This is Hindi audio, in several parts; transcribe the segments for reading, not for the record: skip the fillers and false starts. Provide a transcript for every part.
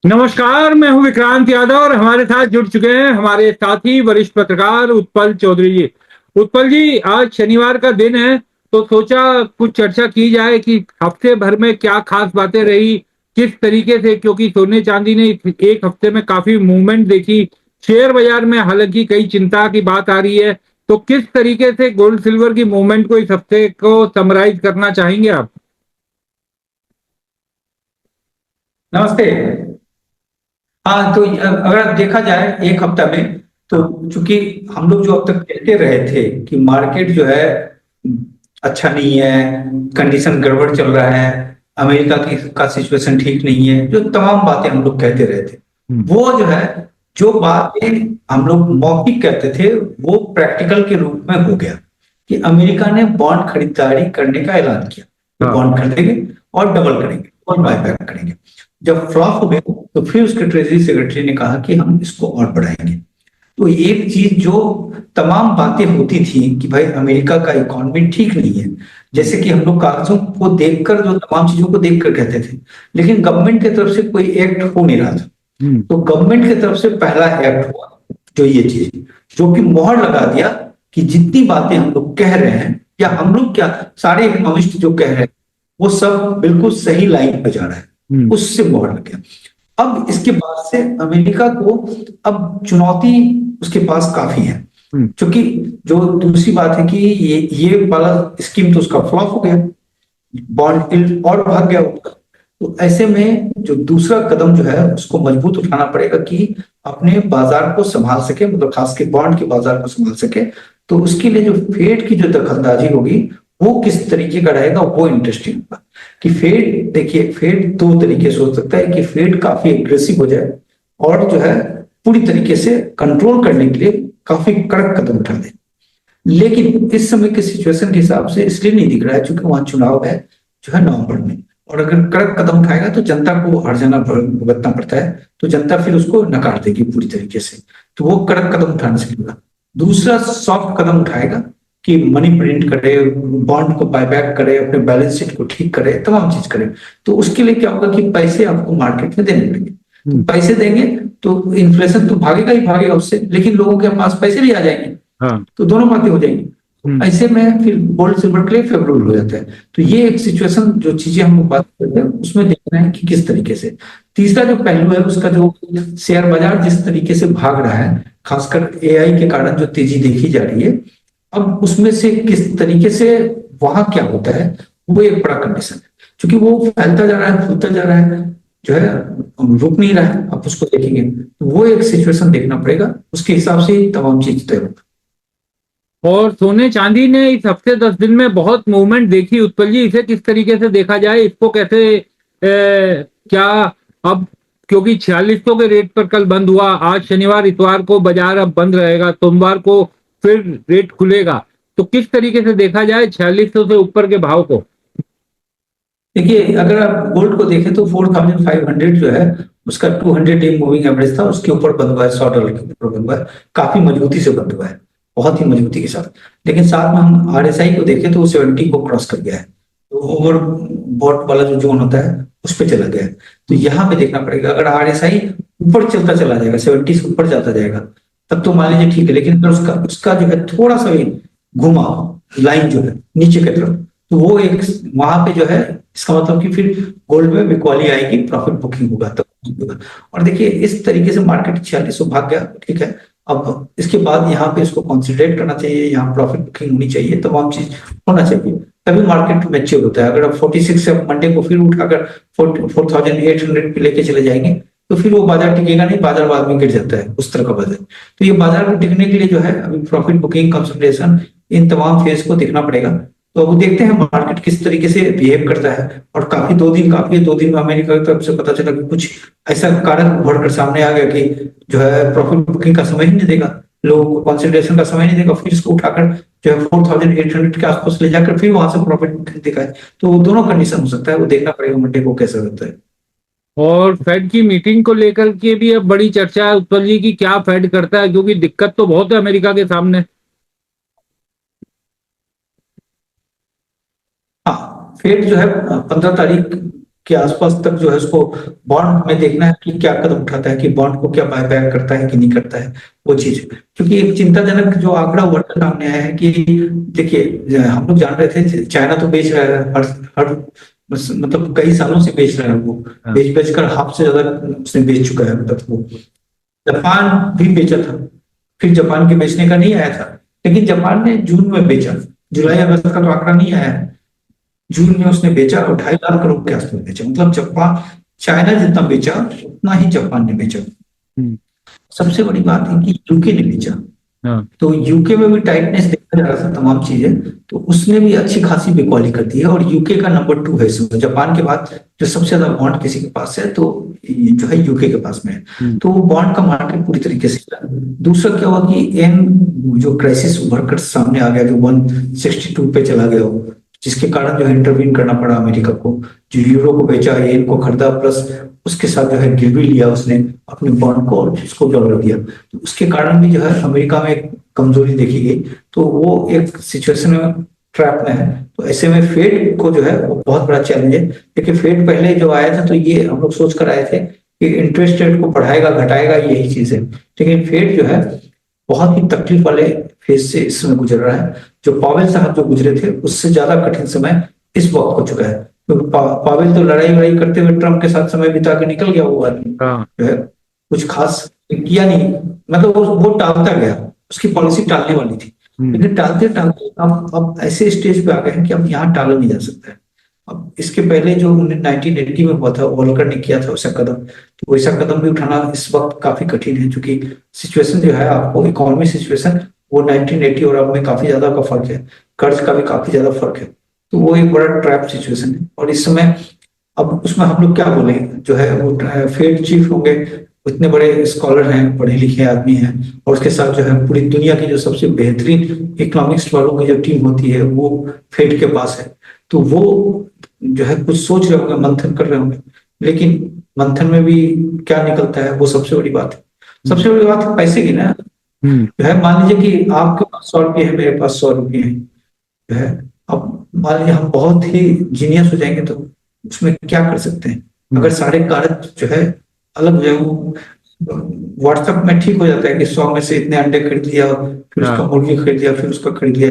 नमस्कार, मैं हूं विक्रांत यादव और हमारे साथ जुड़ चुके हैं हमारे साथी वरिष्ठ पत्रकार उत्पल चौधरी जी। उत्पल जी, आज शनिवार का दिन है तो सोचा कुछ चर्चा की जाए कि हफ्ते भर में क्या खास बातें रही, किस तरीके से, क्योंकि सोने चांदी ने एक हफ्ते में काफी मूवमेंट देखी। शेयर बाजार में हालांकि कई चिंता की बात आ रही है, तो किस तरीके से गोल्ड सिल्वर की मूवमेंट को इस हफ्ते को समराइज करना चाहेंगे आप? नमस्ते। हाँ, तो अगर देखा जाए एक हफ्ता में, तो चूंकि हम लोग जो अब तक कहते रहे थे कि मार्केट जो है अच्छा नहीं है, कंडीशन गड़बड़ चल रहा है, अमेरिका की का सिचुएशन ठीक नहीं है, जो तमाम बातें हम लोग कहते रहे थे, हम्म। वो जो है, जो बातें हम लोग मौखिक कहते थे, वो प्रैक्टिकल के रूप में हो गया कि अमेरिका ने बॉन्ड खरीदारी करने का ऐलान किया कि हाँ। बॉन्ड खरीदेंगे और डबल करेंगे और बायबैक करेंगे। जब फ्लॉप हो गया तो फिर उसके ट्रेजरी सेक्रेटरी ने कहा कि हम इसको और बढ़ाएंगे। तो एक चीज जो तमाम बातें होती थी कि भाई अमेरिका का इकोनॉमी ठीक नहीं है, जैसे कि हम लोग कागजों को देखकर, जो तमाम चीजों को देखकर कहते थे, लेकिन गवर्नमेंट की तरफ से कोई एक्ट हो नहीं रहा था। हम्म। तो गवर्नमेंट की तरफ से पहला एक्ट हुआ, जो ये चीज, जो कि मोहर लगा दिया कि जितनी बातें हम लोग कह रहे हैं, या हम लोग क्या, सारे इकोनॉमिस्ट जो कह रहे हैं, वो सब बिल्कुल सही लाइन पे जा रहा है। हम्म। उससे मोहर लग गया। अब इसके बाद से अमेरिका को अब चुनौती उसके पास काफी है, हम्म। क्योंकि जो दूसरी बात है कि ये वाला स्कीम तो उसका फ्लॉप हो गया, बॉन्ड यील्ड और भाग गया उसका। तो ऐसे में जो दूसरा कदम जो है, उसको मजबूत उठाना पड़ेगा कि अपने बाजार को संभाल सके, मतलब खास के बॉन्ड के बाजार को संभाल सके। तो उसके लिए जो फेड की जो दखलंदाजी होगी, वो किस तरीके का रहेगा, वो इंटरेस्टिंग होगा। कि फेड, देखिए, फेड दो तरीके से हो सकता है कि फेड काफी एग्रेसिव हो जाए और जो है पूरी तरीके से कंट्रोल करने के लिए काफी कड़क कदम उठा दे। लेकिन इस समय के सिचुएशन के हिसाब से इसलिए नहीं दिख रहा है, क्योंकि वहां चुनाव है, जो है नवंबर में। और अगर कड़क कदम उठाएगा तो जनता को हर्जाना भुगतना पड़ता है, तो जनता फिर उसको नकार देगी पूरी तरीके से। तो वो कड़क कदम उठाने से होगा। दूसरा सॉफ्ट कदम उठाएगा कि मनी प्रिंट करे, बॉन्ड को बायबैक करे, अपने बैलेंस शीट को ठीक करे, तमाम चीज करे। तो उसके लिए क्या होगा कि पैसे आपको मार्केट में देने पड़ेंगे। तो हम्म। पैसे देंगे तो इन्फ्लेशन तो भागेगा ही भागेगा उससे, लेकिन लोगों के पास पैसे भी आ जाएंगे। हाँ। तो दोनों बातें हो जाएंगी। तो हम्म। ऐसे में फिर गोल्ड सिल्वर के लिए फेवरेबल हो जाता है। तो ये एक सिचुएशन, जो चीजें हम लोग बात करते हैं, उसमें देखना है कि किस तरीके से। तीसरा जो पहलू है उसका, जो शेयर बाजार जिस तरीके से भाग रहा है, खासकर एआई के कारण जो तेजी देखी जा रही है, अब उसमें से किस तरीके से वहां क्या होता है, वो एक बड़ा कंडीशन है। क्योंकि वो फैलता जा रहा है, फूलता जा रहा है, जो है रुक नहीं रहा है। अब उसको देखेंगे तो वो एक सिचुएशन देखना पड़ेगा, उसके हिसाब से ही तमाम चीज तय होगा। और सोने चांदी ने इस हफ्ते 10 दिन में बहुत मूवमेंट देखी। उत्पल जी, इसे किस तरीके से देखा जाए, इसको कैसे क्या अब, क्योंकि 4600 के रेट पर कल बंद हुआ, आज शनिवार इतवार को बाजार अब बंद रहेगा, सोमवार को फिर रेट खुलेगा, तो किस तरीके से देखा जाए 4600 से ऊपर के भाव को? देखिए, अगर आप गोल्ड को देखें तो 4500 जो है, उसका 200 डे मूविंग एवरेज था, उसके ऊपर बंद हुआ है, $100 के ऊपर बंद हुआ है। काफी मजबूती से बंद हुआ है, बहुत ही मजबूती के साथ। लेकिन साथ में हम आरएसआई को देखें तो वो 70 को क्रॉस कर गया है। तो ओवर बॉट वाला जो जोन होता है, उस पर चला गया है। तो यहाँ पे देखना पड़ेगा, अगर आरएसआई ऊपर चलता चला जाएगा, 70 से ऊपर जाता जाएगा, तब तो मान लीजिए ठीक है। लेकिन अगर उसका उसका जो है थोड़ा सा भी घुमा लाइन जो है नीचे की तरफ, तो वो एक वहां पे जो है, इसका मतलब कि फिर गोल्ड में बिकवाली आएगी, प्रॉफिट बुकिंग होगा तब होगा। और देखिए, इस तरीके से मार्केट 4600 भाग गया, ठीक है। अब इसके बाद यहाँ पे इसको कॉन्सेंट्रेट करना चाहिए, यहाँ प्रॉफिट बुकिंग होनी चाहिए, तमाम चीज होना चाहिए, तभी मार्केट मैच्योर होता है। अगर आप 46 से मंडे को फिर उठाकर 4800 पे लेके चले जाएंगे, तो फिर वो बाजार टिकेगा नहीं, बाजार बाद में गिर जाता है, उस तरह का बाजार। तो ये बाजार को टिकने के लिए जो है, अभी प्रॉफिट बुकिंग, कंसोलिडेशन, इन तमाम फेज को देखना पड़ेगा। तो अब देखते हैं मार्केट किस तरीके से बिहेव करता है। और काफी 2 दिन, काफी 2 दिन में अमेरिका की तरफ से पता चला कि कुछ ऐसा कारक उभर कर सामने आ गया कि जो है प्रॉफिट बुकिंग का समय ही नहीं देगा, लोगों को कंसिडरेशन का समय नहीं देगा, फिर इसको उठाकर जो है 4800 के आसपास ले जाकर फिर वहां से प्रॉफिट बुकिंग दिखाए। तो दोनों कंडीशन हो सकता है, वो देखना पड़ेगा मंडे को कैसा होता है। और फेड की मीटिंग को लेकर के भी अब बड़ी चर्चा है उत्पल जी की, क्या फेड करता है, क्योंकि दिक्कत तो बहुत है अमेरिका के सामने। हाँ, फेड जो है 15 तारीख के आसपास तक जो है उसको बॉन्ड में देखना है कि क्या कदम उठाता है, कि बॉन्ड को क्या बायबैक करता है कि नहीं करता है, वो चीज। क्योंकि एक चिंताजनक जो आंकड़ा उभर कर सामने आया है कि देखिए, हम लोग जान रहे थे चाइना तो बेच रहा है हर हर मतलब कई सालों से बेच रहा है वो, बेच बेच कर हाफ से ज्यादा उसने बेच चुका है अब तक वो। जापान भी बेचा था, फिर जापान के बेचने का नहीं आया था, लेकिन जापान ने जून में बेचा, जुलाई अगस्त का तो आंकड़ा नहीं आया है, जून में उसने बेचा और 2.5 लाख करोड़ के आसपास बेचा। मतलब जापान, चाइना जितना बेचा उतना ही जापान ने बेचा। सबसे बड़ी बात है कि यूके ने बेचा, तो यूके में भी टाइटनेस देखा जा रहा था तमाम चीजें, तो उसने भी अच्छी खासी बिकवाली कर दी है और यूके का नंबर 2 है इसमें। जापान के बाद जो सबसे ज्यादा बॉन्ड किसी के पास है तो जो है यूके के पास में है, तो वो बॉन्ड का मार्केट पूरी तरीके से चला। दूसरा क्या हुआ कि एन जो क्राइसिस उभर कर सामने आ गया, जो 162 पे चला गया हो, जिसके कारण जो है इंटरवीन करना पड़ा अमेरिका को, जो यूरो को बेचा, येन को खरीदा, प्लस उसके साथ जो है गिरवी लिया उसने अपने बॉन्ड को और उसको डॉलर दिया, तो उसके कारण भी जो है अमेरिका में एक कमजोरी देखी गई, तो वो एक सिचुएशन में ट्रैप में है। तो ऐसे में फेड को जो है वो बहुत बड़ा चैलेंज है, क्योंकि फेड पहले जो आया था तो ये हम लोग सोच कर आए थे कि इंटरेस्ट रेट को बढ़ाएगा घटाएगा यही चीज है, लेकिन फेड जो है बहुत ही तकलीफ वाले फेज से इस समय गुजर रहा है। जो पावेल साहब जो गुजरे थे उससे ज्यादा कठिन समय इस वक्त हो चुका है, क्योंकि पावेल तो लड़ाई वड़ाई करते हुए ट्रम्प के साथ समय बिता के निकल गया, वो आदमी जो है कुछ खास किया नहीं, मतलब वो टालता गया, उसकी पॉलिसी टालने वाली थी, लेकिन टालते टालते अब ऐसे स्टेज पे आ गए हैं कि अब यहाँ टाला नहीं जा सकता है। अब इसके पहले जो 1980 में हुआ था, वॉलकर ने किया था वैसा कदम, तो वैसा कदम भी उठाना इस वक्त काफी कठिन है, क्योंकि सिचुएशन जो है आपको इकोनॉमी सिचुएशन वो 1980 और अब में काफी ज्यादा का फर्क है, कर्ज का भी काफी ज्यादा फर्क है, तो वो एक बड़ा ट्रैप सिचुएशन है। और इस समय अब उसमें हम लोग क्या बोले, जो है वो फेड चीफ होंगे, इतने बड़े स्कॉलर हैं, पढ़े लिखे आदमी हैं, और उसके साथ जो है पूरी दुनिया की जो सबसे बेहतरीन इकोनॉमिक्स वालों की जो टीम होती है वो फेड के पास है, तो वो जो है कुछ सोच रहे होंगे, मंथन कर रहे होंगे, लेकिन मंथन में भी क्या निकलता है वो सबसे बड़ी बात है। सबसे बड़ी बात है पैसे की ना, जो है मान लीजिए कि आपके पास 100 रुपये है, मेरे पास 100 रुपये है, जो है अब मान लीजिए हम बहुत ही जीनियस हो जाएंगे तो उसमें क्या कर सकते हैं, अगर सारे कागज जो है अलग हो जाए, वो व्हाट्सएप में ठीक हो जाता है कि 100 में से इतने अंडे खरीद लिया, फिर उसका मुर्गी खरीद लिया, फिर उसका खरीद लिया,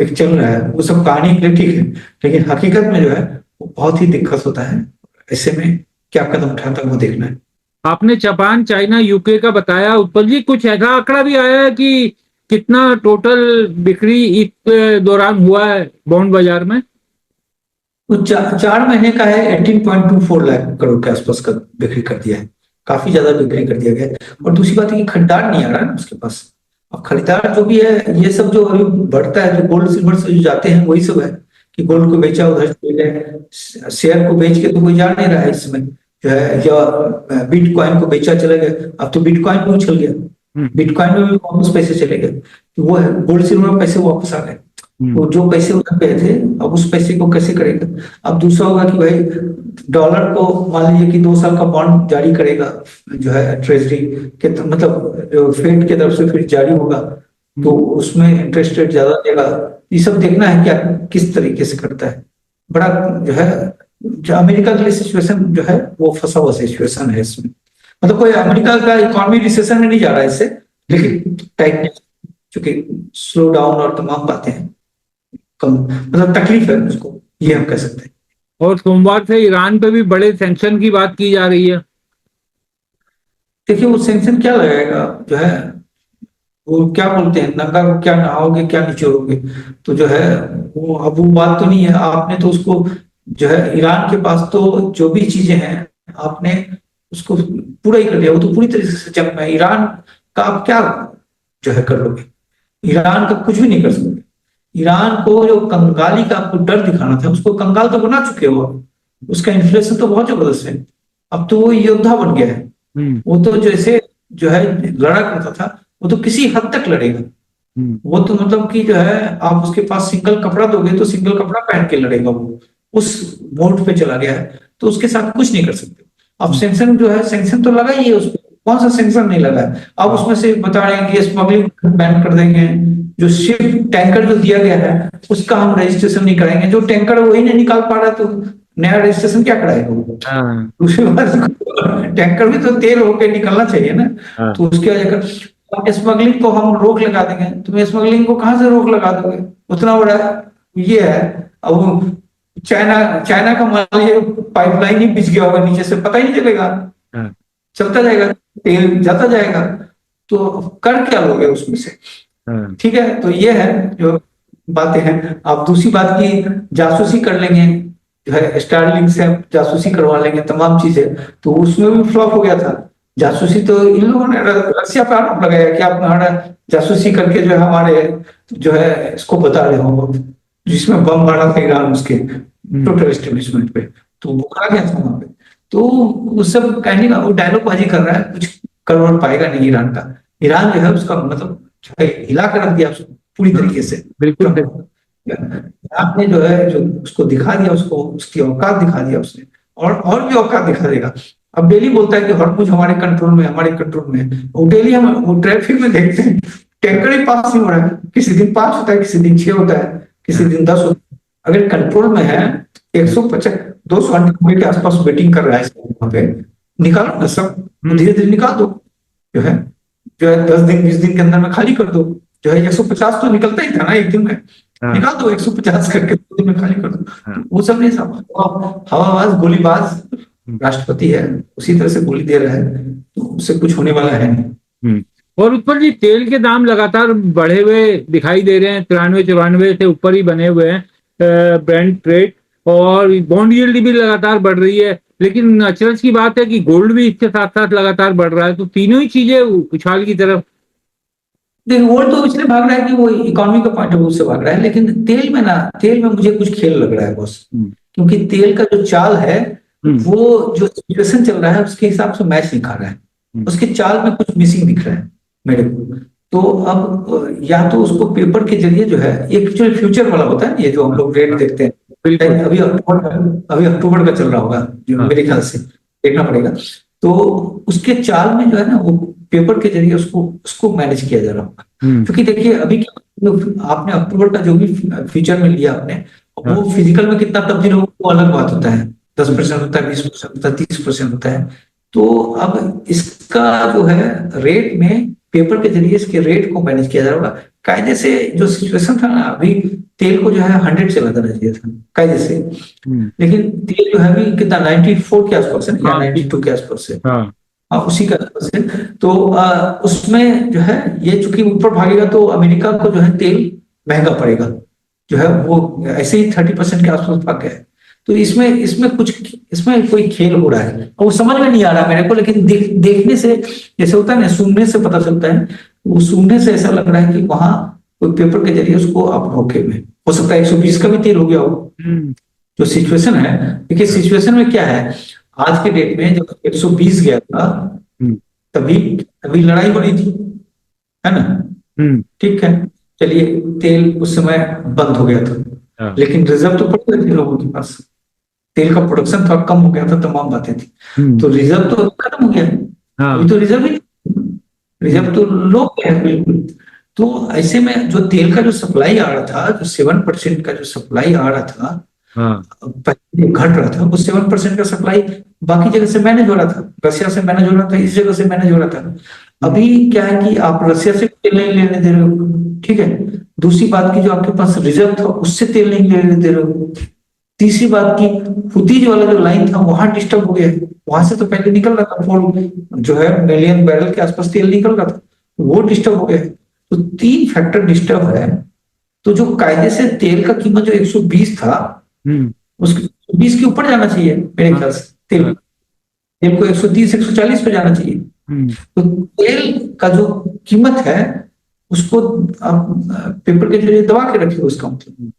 एक चल रहा है, वो सब कहानी के लिए ठीक है, लेकिन हकीकत में जो है वो बहुत ही दिक्कत होता है। ऐसे में क्या कदम उठाता है वो देखना है। आपने जापान, चाइना, यूके का बताया, उत्पल जी कुछ ऐसा आंकड़ा भी आया है कि कितना टोटल बिक्री इस दौरान हुआ है बॉन्ड बाजार में? तो 4 महीने का है, 18.24 लाख करोड़ के आसपास का बिक्री कर दिया है, काफी ज्यादा बिक्री कर दिया गया है। और दूसरी बात है कि खरीदार नहीं आ रहा है ना उसके पास, अब खरीदार जो भी है, ये सब जो अभी बढ़ता है, जो गोल्ड सिल्वर से जो जाते हैं वही सब है कि गोल्ड को बेचा उधर शेयर को बेच के तो कोई जा नहीं रहा है इस समय, जो है या बिटकॉइन को बेचा चले गए, अब तो बिटकॉइन भी उछल गया, बिटकॉइन में भी वापस पैसे चले गए, तो वो है गोल्ड सिल्वर में पैसे वापस आ गए, तो जो पैसे उधर गए थे अब उस पैसे को कैसे करेगा। अब दूसरा होगा कि भाई डॉलर को मान लीजिए कि 2 साल का बॉन्ड जारी करेगा जो है ट्रेजरी के, मतलब जो फेड की तरफ से फिर जारी होगा, तो उसमें इंटरेस्ट रेट ज्यादा देगा। ये सब देखना है क्या किस तरीके से करता है, बड़ा जो है जो अमेरिका के लिए सिचुएशन जो है वो फंसा हुआ सिचुएशन है इसमें, मतलब कोई अमेरिका का इकोनॉमी रिसेशन में नहीं जा रहा है इससे, लेकिन टाइटनेस चूंकि स्लो डाउन और तमाम बातें हैं, कम मतलब तकलीफ है उसको, ये हम कह सकते हैं। और सोमवार से ईरान पे भी बड़े सैंक्शन की बात की जा रही है। देखिए वो सैंक्शन क्या लगाएगा, जो है वो क्या बोलते हैं, नंगा को क्या नहाओगे क्या निचोड़ोगे, तो जो है वो अब वो बात तो नहीं है। आपने तो उसको जो है ईरान के पास तो जो भी चीजें हैं आपने उसको पूरा ही कर दिया, वो तो पूरी तरीके से जंग में। ईरान का आप क्या जो है कर लोगे, ईरान का कुछ भी नहीं कर सकते। ईरान को जो कंगाली का आपको डर दिखाना था, उसको कंगाल तो बना चुके हो, उसका इन्फ्लेशन तो बहुत जबरदस्त है, अब तो वो योद्धा बन गया है। वो तो जैसे जो है लड़ा करता था वो तो किसी हद तक लड़ेगा, वो तो मतलब कि जो है आप उसके पास सिंगल कपड़ा दोगे तो सिंगल कपड़ा पहन के लड़ेगा, वो उस मोड पे चला गया है, तो उसके साथ कुछ नहीं कर सकते। अब सैंक्शन जो है, सैंक्शन तो लगा ही है उस पर, कौन सा सैंक्शन नहीं लगा है। अब उसमें से बता रहे हैं कि स्मगलिंग बैन कर देंगे, जो शिप टैंकर जो दिया गया है उसका हम रजिस्ट्रेशन नहीं कराएंगे, जो टैंकर वही नहीं निकाल पा रहा है तो नया रजिस्ट्रेशन क्या कराएगा वो? हाँ दूसरी बात टैंकर भी तो तेल होके निकलना चाहिए ना। हाँ तो उसकी वजह कर स्मगलिंग को हम रोक लगा देंगे, तुम स्मगलिंग को कहाँ से रोक लगा दोगे? उतना बड़ा ये है। अब चाइना चाइना का मान लीजिए पाइपलाइन ही बिछ गया होगा नीचे से, पता ही नहीं चलेगा, हाँ चलता जाएगा, तेल जाता जाएगा, तो कर क्या लोगे उसमें से? हाँ ठीक है, तो ये है जो बातें हैं। आप दूसरी बात की जासूसी कर लेंगे, जो है स्टारलिंक से जासूसी करवा लेंगे तमाम चीजें, तो उसमें भी फ्लॉप हो गया था। जासूसी तो इन लोगों ने रसिया पे आरोप लगाया कि आप हमारा जासूसी करके जो है हमारे जो है इसको बता रहे हो, जिसमें बम मारा था ईरान उसके हम्म, टोटल एस्टेब्लिशमेंट पे, तो वो कहा गया था वहां पे। तो वो सब कहने का वो डायलॉग बाजी कर रहा है, कुछ कर और पाएगा नहीं ईरान का। ईरान जो है उसका मतलब जो है हिला कर रख दिया उसको पूरी हाँ, तरीके से। बिल्कुल ट्रम्प को आपने जो है जो उसको दिखा दिया, उसको उसकी औकात दिखा दिया उसने, और भी औकात दिखा देगा। अब डेली बोलता है कि हॉर्मुज हमारे कंट्रोल में, हमारे कंट्रोल में है। वो डेली हम वो ट्रैफिक में देखते हैं टैंकर ही पास नहीं हो रहा है, किसी दिन 5 होता है, किसी दिन 6 होता है, किसी हाँ दिन 10 होता है। अगर कंट्रोल में है 150 200 घंटे के आसपास वेटिंग कर रहा है वहां पे, निकालो ना सब, हम्म, धीरे धीरे निकाल दो। जो है 10 दिन 20 दिन के अंदर में खाली कर दो। जो है 150 तो निकलता ही था ना एक दिन में, हाँ निकाल दो 150 करके 2 दिन में खाली कर दो। हाँ तो वो सब नहीं, सब हवाबाज गोलीबाज हम्म, राष्ट्रपति है, उसी तरह से गोली दे रहा है, तो उससे कुछ होने वाला है नहीं। हम्म। और उत्पल जी, तेल के दाम लगातार बढ़े हुए दिखाई दे रहे हैं, 93-94 से ऊपर ही बने हुए हैं ब्रेंट रेट, और बॉन्ड यील्ड भी लगातार बढ़ रही है। लेकिन अचरज की बात है कि गोल्ड भी इसके साथ साथ लगातार बढ़ रहा है, तो तीनों ही चीजें उछाल की तरफ। देखिए वो तो इसलिए भाग रहा है कि वो इकोनॉमी का पॉइंट ऑफ व्यू से भाग रहा है, लेकिन तेल में ना, तेल में मुझे कुछ खेल लग रहा है बॉस। हम्म, क्योंकि तेल का जो चाल है हम्म, वो जो सिचुएशन चल रहा है उसके हिसाब से मैच नहीं खा रहा है। हम्म, उसके चाल में कुछ मिसिंग दिख रहा है मेरे को। तो अब या तो उसको पेपर के जरिए जो है, एक जो फ्यूचर वाला होता है, ये जो हम हाँ लोग रेट हाँ, देखते हैं, बिल्कुल। अभी अक्टूबर का चल रहा होगा जो हाँ मेरे ख्याल से देखना पड़ेगा। तो उसके चाल में जो है ना वो पेपर के जरिए उसको उसको मैनेज किया जा रहा होगा। हम्म, क्योंकि देखिए अभी आपने अक्टूबर का जो भी फ्यूचर में लिया आपने, हाँ वो फिजिकल में कितना तब्दील होगा वो अलग बात होता है। 10% होता है, 20% होता है, 30% होता है। तो अब इसका जो है रेट में पेपर के जरिए इसके रेट को मैनेज किया जा रहा होगा कायदे से। जो सिचुएशन था ना अभी, तेल को जो है 100 से लगाना चाहिए था कायदे से, हम्म, लेकिन तेल जो है अभी कितना 94 के आसपास है ना, या हाँ 92 के आसपास है। हाँ हाँ उसी का आसपास है। तो उसमें जो है ये चूंकि ऊपर भागेगा तो अमेरिका को जो है तेल महंगा पड़ेगा। जो है वो ऐसे ही 30% के आसपास भाग गया है। तो इसमें इसमें कुछ इसमें कोई खेल हो रहा है और वो समझ में नहीं आ रहा मेरे को, लेकिन देखने से जैसे होता है ना, सुनने से पता चलता है। वो सुनने से ऐसा लग रहा है कि वहां कोई पेपर के जरिए उसको आप रोके में हो सकता है 120 का भी तेल हो गया हो। हम्म, जो सिचुएशन है, देखिए सिचुएशन में क्या है, आज के डेट में जब 120 गया था हम्म, तभी तभी लड़ाई हो रही थी, है ना? हम्म, ठीक है, चलिए तेल उस समय बंद हो गया था, हाँ लेकिन रिजर्व तो पड़ गए थे लोगों के पास। तेल का प्रोडक्शन थोड़ा कम हो गया था, तमाम बातें थी। हम्म, तो रिजर्व तो खत्म हो गया, हाँ अभी तो रिजर्व ही, हम्म, रिजर्व तो लो है बिल्कुल। तो ऐसे में जो तेल का जो सप्लाई आ रहा था, जो 7% का जो सप्लाई आ रहा था, हाँ पहले घट रहा था, वो 7% का सप्लाई बाकी जगह से मैनेज हो रहा था, रशिया से मैनेज हो रहा था, इस जगह से मैनेज हो रहा था। हम्म, अभी क्या है कि आप रशिया से तेल नहीं लेने दे रहे हो, ठीक है। दूसरी बात की जो आपके पास रिजर्व था उससे तेल नहीं लेने दे रहे हो। तीसरी बात की हुतीज वाला जो लाइन था वहां डिस्टर्ब हो गया है, वहां से तो पहले निकल रहा था 4 मिलियन बैरल के आसपास तेल निकल रहा था, वो डिस्टर्ब हो गया है। तो 3 फैक्टर डिस्टर्ब है। तो जो कायदे से तेल का कीमत जो 120 था, हम्म, उसके 20 के ऊपर जाना चाहिए मेरे हाँ ख्याल से। तेल हाँ, तेल को 130 140 पे जाना चाहिए। हम्म, तो तेल का जो कीमत है उसको आप पेपर के जरिए दबा के रखिए उसका मतलब,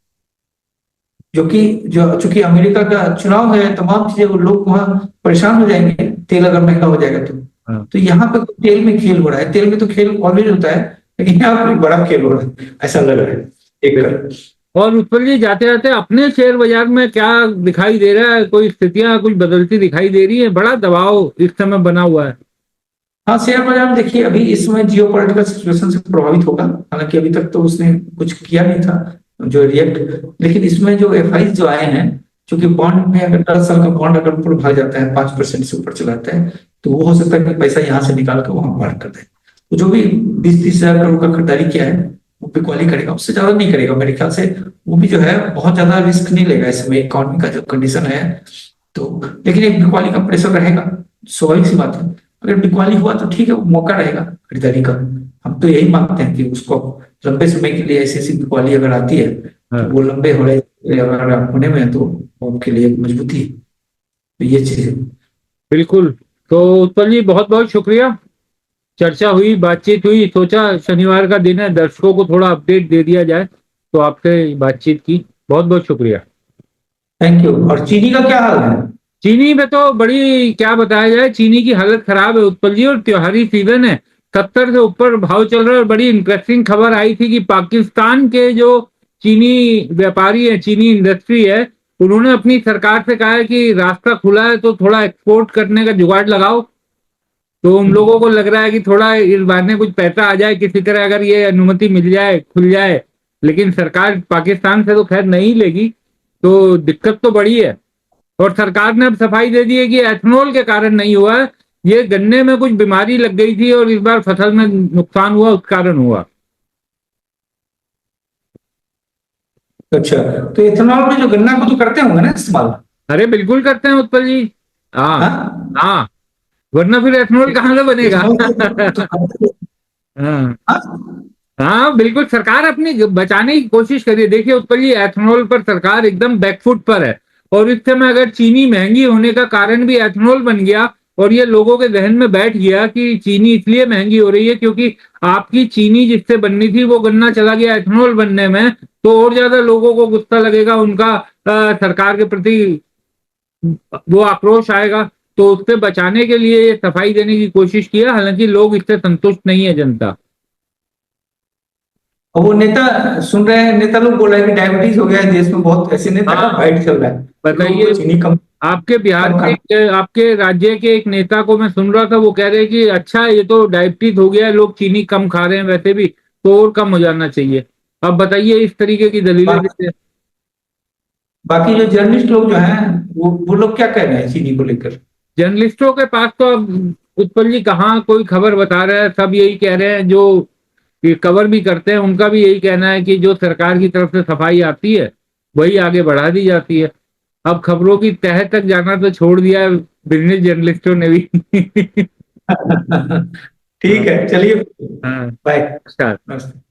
जो कि जो चूंकि अमेरिका का चुनाव है, तमाम चीजें, वो लोग वहां परेशान हो जाएंगे तेल अगर महंगा हो जाएगा तो। हाँ तो यहाँ पे तेल में खेल हो रहा है, तेल में तो खेल ऑलवेज होता है, लेकिन यहाँ पे बड़ा खेल हो रहा है ऐसा लग रहा है देख कर। और उत्पल जी, जाते जाते अपने शेयर बाजार में क्या दिखाई दे रहा है? कोई स्थितियां कुछ बदलती दिखाई दे रही है? बड़ा दबाव इस समय बना हुआ है। हाँ शेयर बाजार में देखिए अभी इस समय जियो पॉलिटिकल सिचुएशन से प्रभावित होगा, हालांकि अभी तक तो उसने कुछ किया नहीं था जो रिएक्ट, लेकिन इसमें जो एफआई जो आए हैं क्योंकि बॉन्ड में अगर 10 साल का बॉन्ड अगर ऊपर भाग जाता है, 5% से ऊपर चला जाता है, तो वो हो सकता है कि पैसा यहाँ से निकाल के वहां पार्क कर दे। तो जो भी 20-30 हजार करोड़ का खरीदारी किया है वो बिकवाली करेगा, उससे ज्यादा नहीं करेगा मेरे ख्याल से। वो भी जो है बहुत ज्यादा रिस्क नहीं लेगा इस समय इकोनॉमी का जो कंडीशन है। तो लेकिन एक बिकवाली का प्रेशर रहेगा, स्वाभाविक सी बात है। अगर बिकवाली हुआ तो ठीक है, वो मौका रहेगा खरीदारी का। हम तो यही मांगते हैं कि उसको लंबे समय के लिए ऐसी ऐसी बिकवाली अगर आती है तो हाँ, वो लंबे हो रहे अगर होने में है तो उनके लिए एक मजबूती है। तो ये चीज है। बिल्कुल। तो उत्पल जी बहुत बहुत शुक्रिया, चर्चा हुई, बातचीत हुई, सोचा शनिवार का दिन है, दर्शकों को थोड़ा अपडेट दे दिया जाए, तो आपसे बातचीत की। बहुत बहुत शुक्रिया। Thank you. और चीनी का क्या हाल है? चीनी में तो बड़ी क्या बताया जाए, चीनी की हालत खराब है उत्पल जी, और त्योहारी सीजन है, 70 से ऊपर भाव चल रहा है। और बड़ी इंटरेस्टिंग खबर आई थी कि पाकिस्तान के जो चीनी व्यापारी है, चीनी इंडस्ट्री है, उन्होंने अपनी सरकार से कहा है कि रास्ता खुला है तो थोड़ा एक्सपोर्ट करने का जुगाड़ लगाओ। तो उन लोगों को लग रहा है कि थोड़ा इस बहाने कुछ पैसा आ जाए किसी तरह, अगर ये अनुमति मिल जाए, खुल जाए। लेकिन सरकार पाकिस्तान से तो खैर नहीं लेगी, तो दिक्कत तो बड़ी है। और सरकार ने अब सफाई दे दी है कि एथनॉल के कारण नहीं हुआ है, ये गन्ने में कुछ बीमारी लग गई थी और इस बार फसल में नुकसान हुआ, उस कारण हुआ। अच्छा, तो इथेनॉल में जो गन्ना को तो करते होंगे ना इस्तेमाल? अरे बिल्कुल करते हैं उत्पल जी। हाँ। हाँ, हाँ, वरना फिर एथनॉल कहाँ से बनेगा। इथेनॉल तो करते हैं। हाँ। हाँ, हाँ बिल्कुल, सरकार अपनी बचाने की कोशिश करिए। देखिए उत्पल जी, एथनॉल पर सरकार एकदम बैकफुट पर है, और इस समय अगर चीनी महंगी होने का कारण भी एथनॉल बन गया, और ये लोगों के जहन में बैठ गया कि चीनी इसलिए महंगी हो रही है क्योंकि आपकी चीनी जिससे बननी थी वो गन्ना चला गया एथनॉल बनने में, तो और ज्यादा लोगों को गुस्सा लगेगा, उनका सरकार के प्रति वो आक्रोश आएगा। तो उससे बचाने के लिए ये सफाई देने की कोशिश किया, हालांकि लोग इससे संतुष्ट नहीं है, जनता। और वो नेता सुन रहे हैं, नेता लोग बोल रहे हैं कि डायबिटीज हो गया है देश में, बहुत ऐसे नेता का हाँ, फाइट चल रहा है। लोगों बताइए। को चीनी कम आपके बिहार कम खाना। के, आपके राज्य के एक नेता को मैं सुन रहा था, वो कह रहे हैं कि अच्छा ये तो डायबिटीज हो गया है, लोग चीनी कम खा रहे हैं वैसे भी, तो और कम हो जाना चाहिए। अब बताइए, इस तरीके की दलीलें बा, देते हैं। बाकी जो जर्नलिस्ट लोग जो हैं वो लोग क्या कह रहे हैं चीनी को लेकर? जर्नलिस्टों के पास तो अब उत्पल जी कहाँ कोई खबर बता रहा है, सब यही कह रहे हैं, जो ये कवर भी करते हैं उनका भी यही कहना है कि जो सरकार की तरफ से सफाई आती है वही आगे बढ़ा दी जाती है। अब खबरों की तह तक जाना तो छोड़ दिया है बिजनेस जर्नलिस्टों ने भी। ठीक है, चलिए। हाँ। बाय। नमस्कार। नमस्ते।